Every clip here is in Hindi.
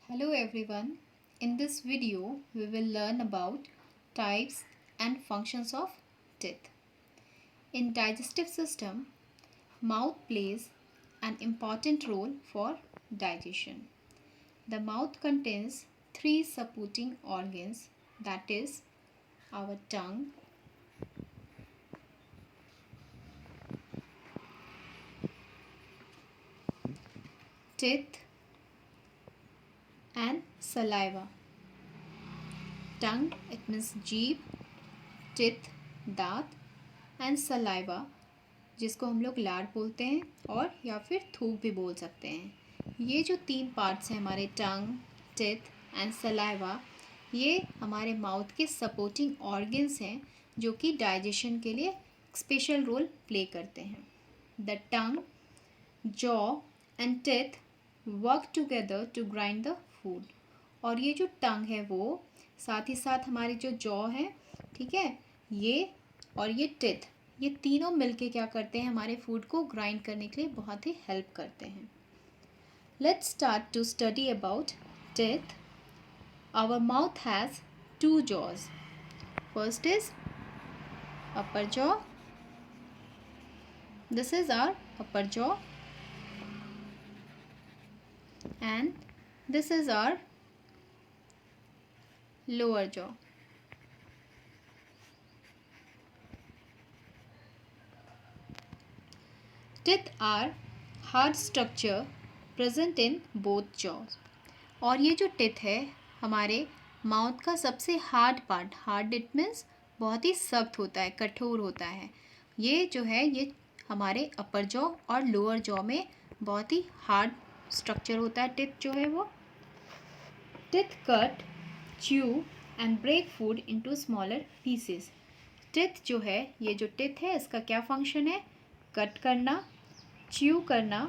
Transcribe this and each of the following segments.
Hello everyone. In this video, we will learn about types and functions of teeth. In digestive system, mouth plays an important role for digestion. The mouth contains three supporting organs, that is our tongue, teeth and saliva. Tongue, it means जीभ, teeth दांत and saliva जिसको हम लोग लार बोलते हैं और या फिर थूक भी बोल सकते हैं। ये जो तीन पार्ट्स हैं हमारे टंग, टिथ एंड सलाइवा, ये हमारे माउथ के सपोर्टिंग ऑर्गन्स हैं जो कि डाइजेशन के लिए स्पेशल रोल प्ले करते हैं। The tongue, jaw and teeth work together to grind the food. और ये जो टंग है वो साथ ही साथ हमारी जो जॉ है, ठीक है, ये और ये टिथ, ये तीनों मिलके क्या करते हैं, हमारे फूड को ग्राइंड करने के लिए बहुत ही हेल्प करते हैं। Let's start to study about teeth. Our mouth has two jaws. First is upper jaw, this is our upper jaw and this is our lower jaw. Teeth are hard structure present in both jaws. और ये जो टिथ है हमारे माउथ का सबसे hard part, hard it means बहुत ही सख्त होता है, कठोर होता है। ये जो है ये हमारे अपर जॉ और लोअर जॉ में बहुत ही हार्ड स्ट्रक्चर होता है। टिथ जो है वो teeth cut, chew and break food into smaller pieces. Teeth जो है, ये जो टिथ है इसका क्या फंक्शन है, कट करना, च्यू करना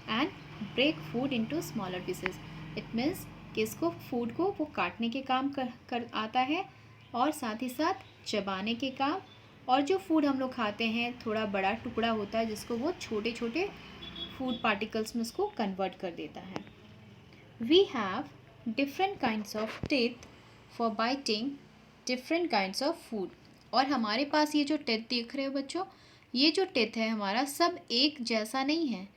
and break food into smaller pieces. It means कि इसको फूड को वो काटने के काम कर आता है और साथ ही साथ चबाने के काम, और जो फूड हम लोग खाते हैं थोड़ा बड़ा टुकड़ा होता है जिसको वो छोटे छोटे फूड पार्टिकल्स में उसको कन्वर्ट कर देता है। We have different kinds of teeth for biting different kinds of food. और हमारे पास ये जो टीथ देख रहे हो बच्चों, ये जो टीथ है हमारा सब एक जैसा नहीं है,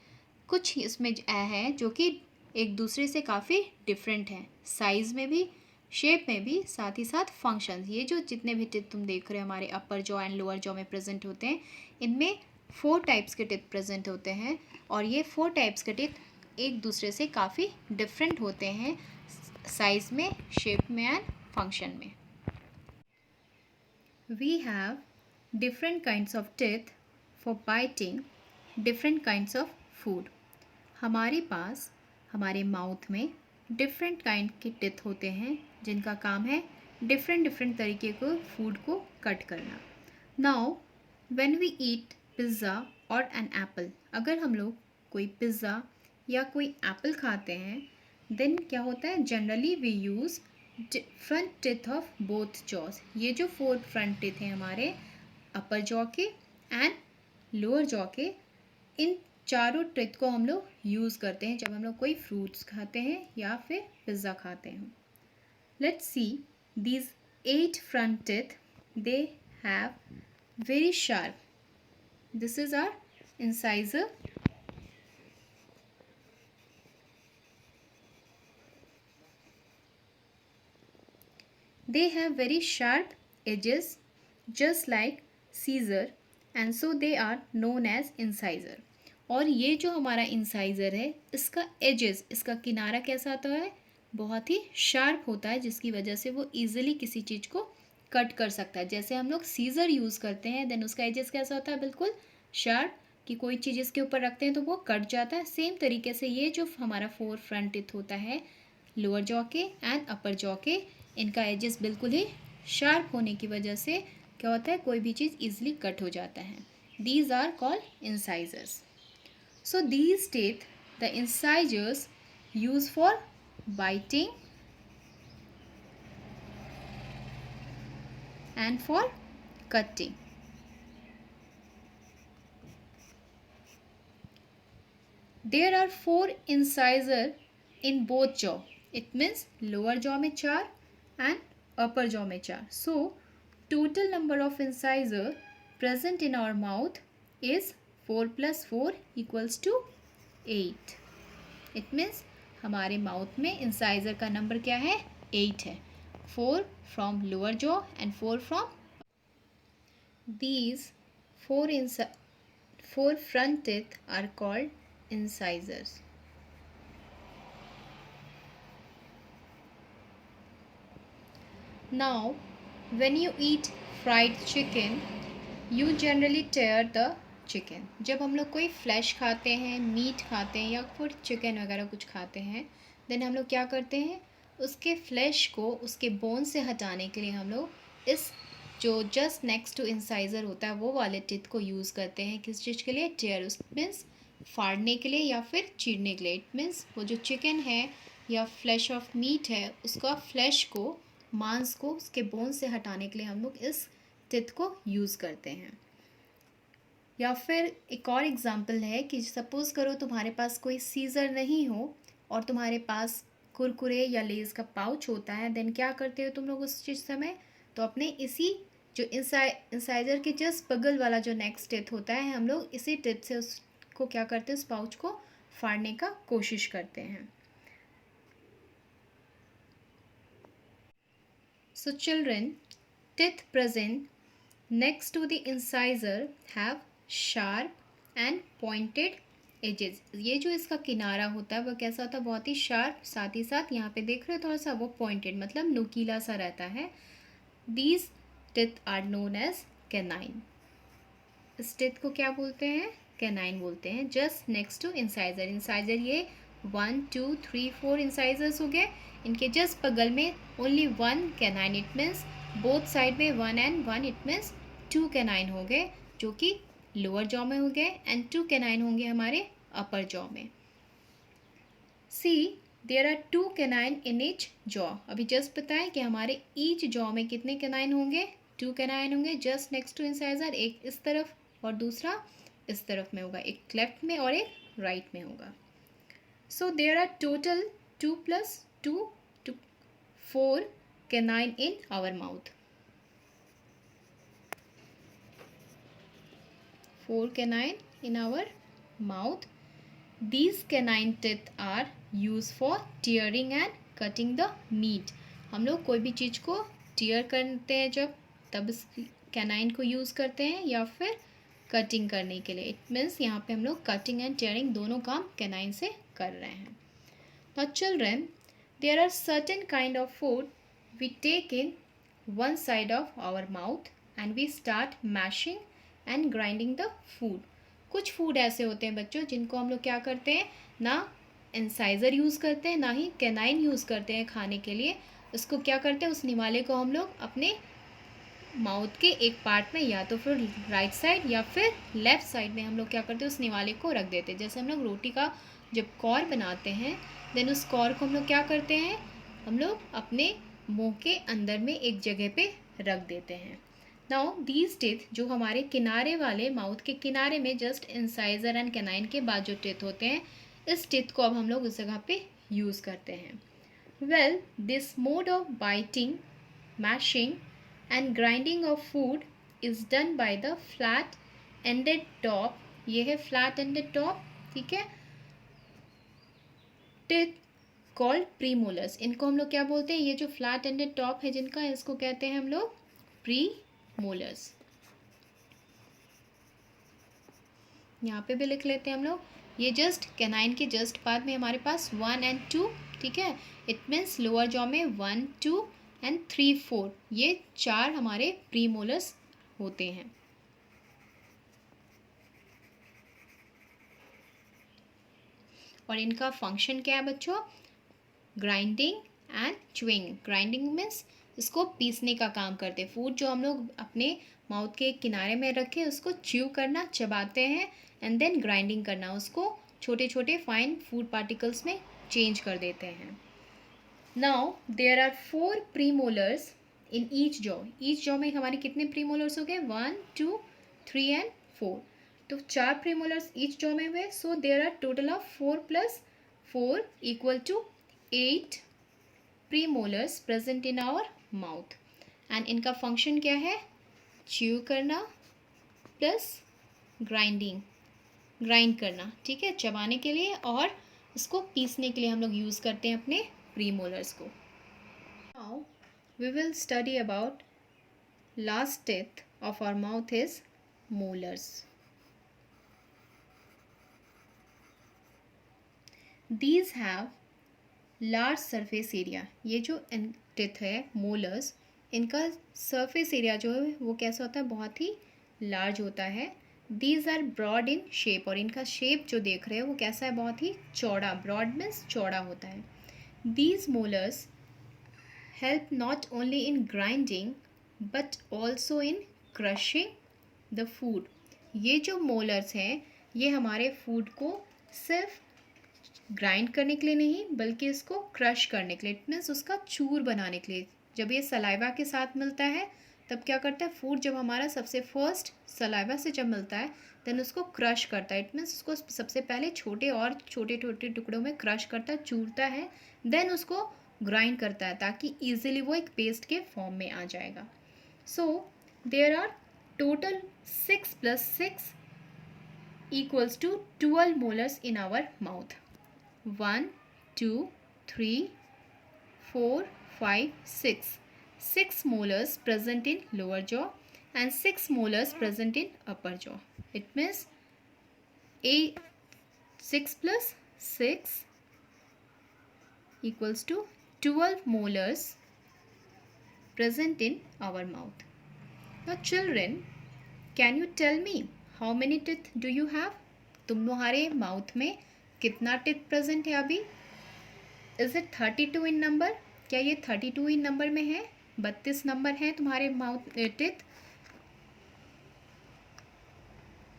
कुछ इसमें है जो कि एक दूसरे से काफ़ी डिफरेंट हैं, साइज़ में भी, शेप में भी, साथ ही साथ फंक्शंस। ये जो जितने भी टीथ तुम देख रहे हो हमारे upper jaw and lower jaw में प्रेजेंट होते हैं, इनमें 4 टाइप्स के टीथ प्रेजेंट होते हैं और ये 4 टाइप्स के टीथ एक दूसरे से काफ़ी डिफरेंट होते हैं साइज़ में, शेप में एंड फंक्शन में। We have different kinds of teeth for biting different kinds of food. हमारे पास हमारे माउथ में डिफरेंट काइंड के टिथ होते हैं जिनका काम है डिफरेंट डिफरेंट तरीके को फूड को कट करना। Now when we eat pizza और एन एप्पल, अगर हम लोग कोई पिज़्ज़ा या कोई एप्पल खाते हैं, देन क्या होता है, generally we use front teeth of both jaws. ये जो 4 फ्रंट टिथ हैं हमारे अपर जॉ के एंड लोअर जॉ के, इन चारों टिथ को हम लोग यूज़ करते हैं जब हम लोग कोई फ्रूट्स खाते हैं या फिर पिज़्ज़ा खाते हैं। Let's see these 8 front teeth, they have very sharp, this is our incisor, they have very sharp edges just like scissor and so they are known as incisor। और ये जो हमारा इंसाइज़र है इसका एजेस, इसका किनारा कैसा होता है, बहुत ही शार्प होता है जिसकी वजह से वो ईजिली किसी चीज़ को कट कर सकता है। जैसे हम लोग सीज़र यूज़ करते हैं देन उसका एजेस कैसा होता है, बिल्कुल शार्प, कि कोई चीज़ इसके ऊपर रखते हैं तो वो कट जाता है। सेम तरीके से ये जो हमारा 4 फ्रंट टिथ होता है लोअर जॉ के एंड अपर जॉ के, इनका एजेस बिल्कुल ही शार्प होने की वजह से क्या होता है, कोई भी चीज़ ईजिली कट हो जाता है। These are called incisors. So these teeth, the incisors, use for biting and for cutting. There are 4 incisors in both jaw. It means lower jaw में 4 एंड अपर जॉ में 4. So total number of incisor present in our mouth is 4 + 4 = 8. It means हमारे माउथ में इंसाइजर का नंबर क्या है? 8 है. 4 from lower jaw and 4 from these 4 front teeth are called incisors. Now when you eat fried chicken you generally tear the chicken. जब हम लोग कोई फ्लैश खाते हैं, मीट खाते हैं या फिर चिकन वगैरह कुछ खाते हैं, देन हम लोग क्या करते हैं, उसके फ्लैश को उसके बोन से हटाने के लिए हम लोग इस जो जस्ट नेक्स्ट टू इंसाइज़र होता है वो वाले टिथ को यूज़ करते हैं. किस चीज़ के लिए? टेयर. उस मीन्स फाड़ने के लिए या फिर चीरने के लिए. इट मीन्स वो जो चिकन है या फ्लैश ऑफ मीट है उसका फ्लैश को, मांस को उसके बोन से हटाने के लिए हम लोग इस टिथ को यूज़ करते हैं. या फिर एक और एग्जांपल है कि सपोज़ करो तुम्हारे पास कोई सीज़र नहीं हो और तुम्हारे पास कुरकुरे या लेज़ का पाउच होता है, देन क्या करते हो तुम लोग उस चीज़ समय? तो अपने इसी जो इंसाइजर के जस्ट बगल वाला जो नेक्स्ट टिथ होता है, हम लोग इसी टिथ से उसको क्या करते हैं, उस पाउच को फाड़ने का कोशिश करते हैं. So children, teeth present next to the incisor have sharp and pointed edges. ये जो इसका किनारा होता है वो कैसा होता है? बहुत ही शार्प, साथ ही साथ यहाँ पे देख रहे हो थोड़ा सा वो पॉइंटेड मतलब नुकीला सा रहता है. These teeth are known as canine. इस टिथ को क्या बोलते हैं? कैनाइन बोलते हैं. Just next to incisor. Incisor ये 1 2 3 4 इंसाइजर्स हो गए. इनके जस्ट बगल में only 1 canine. It means both side में 1 and 1. इट मीन्स 2 कैनाइन हो गए जो कि लोअर जॉ में हो गए एंड 2 कैनाइन होंगे हमारे अपर जॉ में. See there are 2 canine in each jaw. अभी जस्ट बताएं कि हमारे ईच जॉ में कितने कैनाइन होंगे? 2 कैनाइन होंगे जस्ट नेक्स्ट टू इंसाइजर. एक इस तरफ और दूसरा इस तरफ में होगा. एक लेफ्ट में और एक राइट में होगा. So there are total 2 + 2 4 canine in our mouth. 4 canine in our mouth. These canine teeth are used for tearing and cutting the meat. हम लोग कोई भी चीज़ को टीयर करते हैं जब, तब इस कैनाइन को यूज़ करते हैं या फिर कटिंग करने के लिए. इट मीन्स यहाँ पे हम लोग कटिंग एंड टीयरिंग दोनों काम कैनाइन से कर रहे हैं. Now children, there are certain kind of food we take in one side of our mouth and we start mashing and grinding the food. कुछ फूड ऐसे होते हैं बच्चों जिनको हम लोग क्या करते हैं, ना इंसाइज़र यूज़ करते हैं ना ही कैनाइन यूज़ करते हैं खाने के लिए. उसको क्या करते हैं, उस निवाले को हम लोग अपने माउथ के एक पार्ट में या तो फिर राइट साइड या फिर लेफ़्ट साइड में हम लोग क्या करते हैं, उस निवाले को रख देते हैं. जैसे हम लोग रोटी का जब कौर बनाते हैं, देन उस कौर को हम लोग क्या करते हैं, हम लोग अपने मुंह के अंदर में एक जगह पे रख देते हैं. नाउ दीज टिथ जो हमारे किनारे वाले माउथ के किनारे में जस्ट इंसाइजर एंड कैनाइन के बाद जो टिथ होते हैं, इस टिथ को अब हम लोग उस जगह पे यूज़ करते हैं. Well this mode of biting, mashing and grinding of food is done by the flat ended top. ये है फ्लैट एंडेड टॉप, ठीक है. Teeth called premolars. इनको हम लोग क्या बोलते हैं, ये जो फ्लैट एंडेड टॉप है जिनका, इसको कहते हैं हम लोग प्रीमोलर्स. यहाँ पे भी लिख लेते हैं हम लोग. ये जस्ट कैनाइन के जस्ट बाद में हमारे पास 1 and 2, ठीक है. इट मीन्स लोअर जॉ में 1 2 and 3 4 ये 4 हमारे प्रीमोलर्स होते हैं. और इनका फंक्शन क्या है बच्चों? Grinding and chewing. Grinding means इसको पीसने का काम करते हैं. फूड जो हम लोग अपने माउथ के किनारे में रखे उसको च्यू करना, चबाते हैं, एंड देन ग्राइंडिंग करना, उसको छोटे छोटे फाइन फूड पार्टिकल्स में चेंज कर देते हैं. Now there are 4 premolars in each jaw. Each jaw में हमारे कितने प्रीमोलर्स हो गए? 1 2 3 and 4. तो 4 प्रीमोलर्स ईच जॉ में हुए. So there are total of 4 + 4 = 8 premolars present in our mouth and इनका फंक्शन क्या है? च्यू करना प्लस ग्राइंड करना, ठीक है, चबाने के लिए, और इसको पीसने के लिए हम लोग यूज़ करते हैं अपने प्रीमोलर्स को. Now we will study about last teeth of our mouth is molars. These have large surface area. ये जो टिथ है मोलर्स, इनका सरफेस एरिया जो है वो कैसा होता है? बहुत ही लार्ज होता है. These are broad in shape, और इनका शेप जो देख रहे हैं वो कैसा है? बहुत ही चौड़ा. ब्रॉड मीन्स चौड़ा होता है. These molars help not only in grinding but also in crushing the food. ये जो मोलर्स हैं ये हमारे फूड को सिर्फ ग्राइंड करने के लिए नहीं बल्कि इसको क्रश करने के लिए, इट मीन्स उसका चूर बनाने के लिए. जब ये सलाइवा के साथ मिलता है तब क्या करता है? फूड जब हमारा सबसे फर्स्ट सलाइवा से जब मिलता है देन उसको क्रश करता है. इट मीन्स उसको सबसे पहले छोटे छोटे टुकड़ों में क्रश करता है, चूरता है, देन उसको ग्राइंड करता है ताकि ईजिली वो एक पेस्ट के फॉर्म में आ जाएगा. So there are total 6 + 6 = 12 molars in our mouth. 1, 2, 3, 4, 5, 6. 6 molars present in lower jaw and 6 molars present in upper jaw. It means 6 + 6 = 12 molars present in our mouth. Now children, can you tell me how many teeth do you have? तुम्हारे माउथ में कितना टिथ प्रेजेंट है अभी? Is it 32 in number? क्या ये 32 इन नंबर में है? 32 नंबर है तुम्हारे mouth teeth?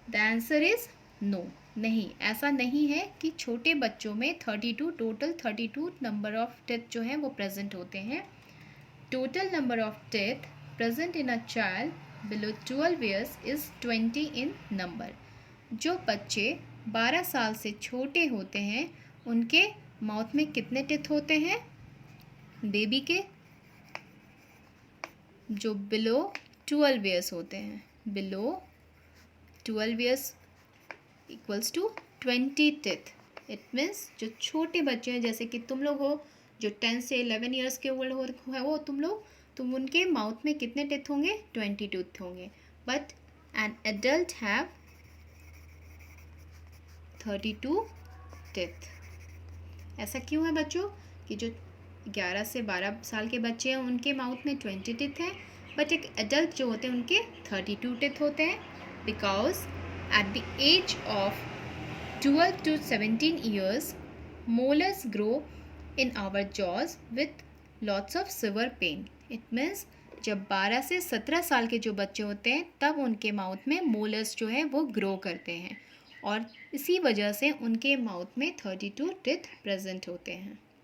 The answer is no. नहीं, ऐसा नहीं है कि छोटे बच्चों में 32 टोटल 32 नंबर ऑफ टिथ जो है वो प्रेजेंट होते हैं. Total number of teeth present in a child below 12 years is 20 in number. जो बच्चे 12 साल से छोटे होते हैं उनके माउथ में कितने टिथ होते हैं? बेबी के जो बिलो 12 ईयर्स होते हैं, below 12 years = 20 teeth. It means जो छोटे बच्चे हैं जैसे कि तुम लोग हो, जो 10 से 11 ईयर्स के ओल्ड हो तुम उनके माउथ में कितने टिथ होंगे? 20 टिथ होंगे. But an adult have 32 teeth. ऐसा क्यों है बच्चों? कि जो 11 से 12 साल के बच्चे हैं उनके माउथ में 20 टिथ हैं, बट एक एडल्ट जो होते हैं उनके 32 टिथ होते हैं. Because at the age of 12 to 17 years molars grow in our jaws with lots of severe pain. It means जब 12 से 17 साल के जो बच्चे होते हैं तब उनके माउथ में मोलर्स जो है वो ग्रो करते हैं और इसी वजह से उनके माउथ में 32 टिथ प्रेजेंट होते हैं.